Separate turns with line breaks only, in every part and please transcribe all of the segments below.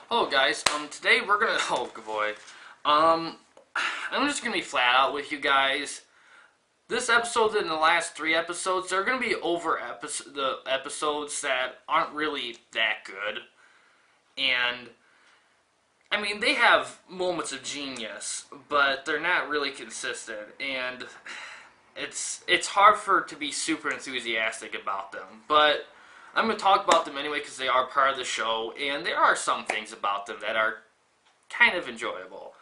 Hello guys, today we're gonna, oh boy, um, I'm just gonna be flat out with you guys. This episode and the last 3 episodes, they're gonna be over the episodes that aren't really that good. And, I mean, they have moments of genius, but they're not really consistent, and it's hard to be super enthusiastic about them, but I'm going to talk about them anyway because they are part of the show, and there are some things about them that are kind of enjoyable.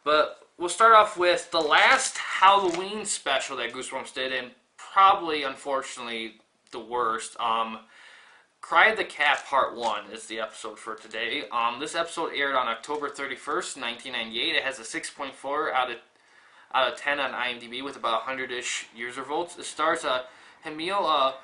But we'll start off with the last Halloween special that Goosebumps did, and probably, unfortunately, the worst. Cry the Cat Part 1 is the episode for today. This episode aired on October 31st, 1998. It has a 6.4 out of 10 on IMDb with about 100-ish user votes. It stars Hamil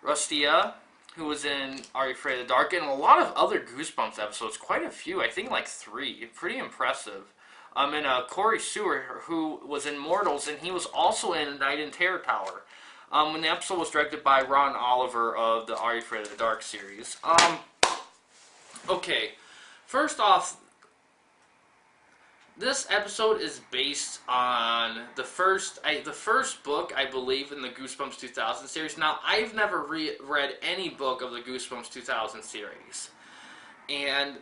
Rustia, who was in Are You Afraid of the Dark, and a lot of other Goosebumps episodes, quite a few, I think like 3, pretty impressive. And Corey Sewer, who was in Mortals, and he was also in Night in Terror Tower. When the episode was directed by Ron Oliver of the Are You Afraid of the Dark series. Okay, first off, this episode is based on the first book, I believe, in the Goosebumps 2000 series. Now, I've never read any book of the Goosebumps 2000 series. And,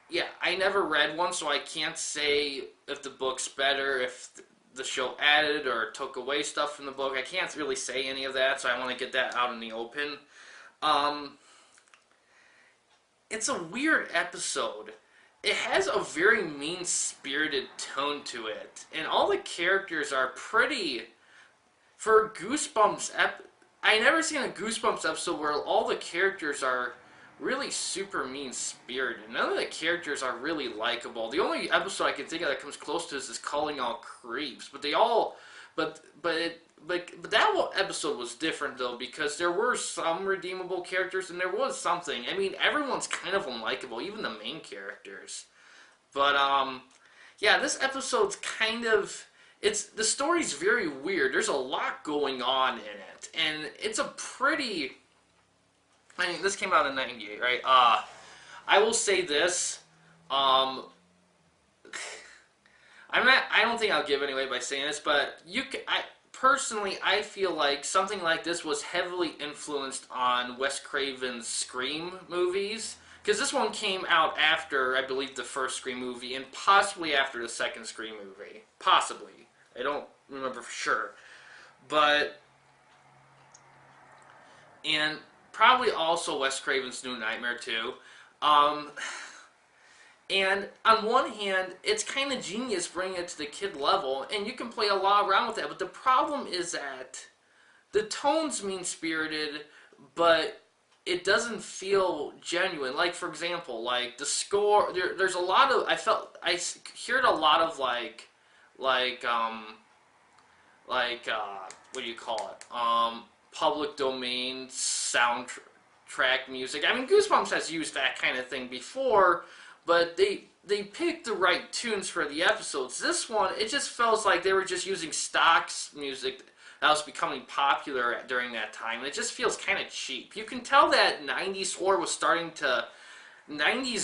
yeah, I never read one, so I can't say if the book's better, if the show added or took away stuff from the book. I can't really say any of that, so I want to get that out in the open. It's a weird episode. It has a very mean-spirited tone to it, and all the characters are pretty... For Goosebumps, I never seen a Goosebumps episode where all the characters are really super mean-spirited. None of the characters are really likable. The only episode I can think of that comes close to this is Calling All Creeps, but they all... But that episode was different, though, because there were some redeemable characters, and there was something. I mean, everyone's kind of unlikable, even the main characters. But, yeah, this episode's kind of... The story's very weird. There's a lot going on in it, and it's a pretty... I mean, this came out in 98, right? I will say this, I don't think I'll give it away by saying this, but personally, I feel like something like this was heavily influenced on Wes Craven's Scream movies, because this one came out after, I believe, the first Scream movie, and possibly after the second Scream movie. Possibly. I don't remember for sure. And probably also Wes Craven's New Nightmare, too. And on one hand, it's kind of genius bringing it to the kid level, and you can play a lot around with that, but the problem is that the tone's mean-spirited, but it doesn't feel genuine. Like, for example, like, the score, there's a lot of, I heard a lot of, what do you call it, public domain soundtrack music. I mean, Goosebumps has used that kind of thing before, but they picked the right tunes for the episodes. This one, it just feels like they were just using stocks music that was becoming popular during that time. It just feels kind of cheap. You can tell that 90s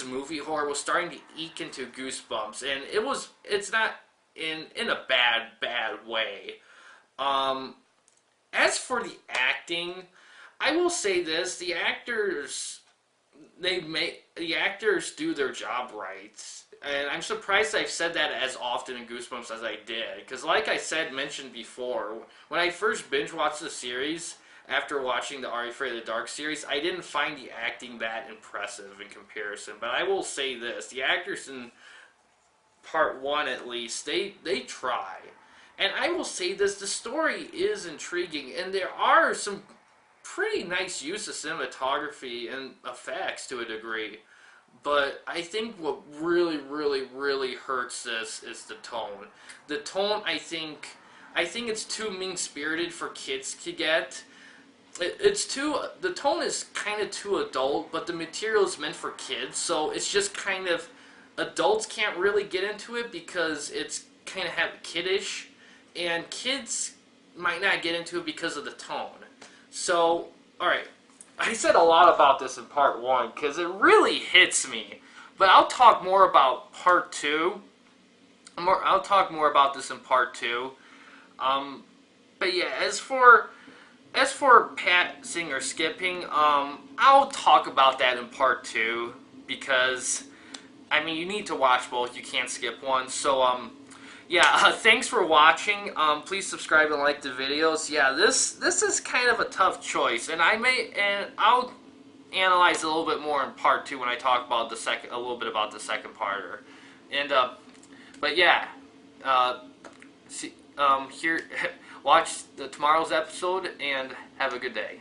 movie horror was starting to eke into Goosebumps, and it's not in a bad way. As for the acting, I will say this, the actors do their job right. And I'm surprised I've said that as often in Goosebumps as I did. Because like I mentioned before, when I first binge-watched the series, after watching the Are You Afraid of the Dark series, I didn't find the acting that impressive in comparison. But I will say this, the actors in Part 1 at least, they try. And I will say this, the story is intriguing, and there are some pretty nice use of cinematography and effects to a degree. But I think what really, really, really hurts this is the tone. The tone, I think it's too mean-spirited for kids to get. The tone is kind of too adult, but the material is meant for kids, so it's just kind of, adults can't really get into it because it's kind of kiddish, and kids might not get into it because of the tone. So, alright, I said a lot about this in part 1, because it really hits me. But I'll talk more about part 2. I'll talk more about this in part 2. But yeah, as for passing or skipping, I'll talk about that in part 2 because I mean you need to watch both. You can't skip one. So yeah, thanks for watching. Please subscribe and like the videos. Yeah, this is kind of a tough choice, and I'll analyze a little bit more in part 2 when I talk about a little bit about the second parter. And but yeah, see, here watch tomorrow's episode and have a good day.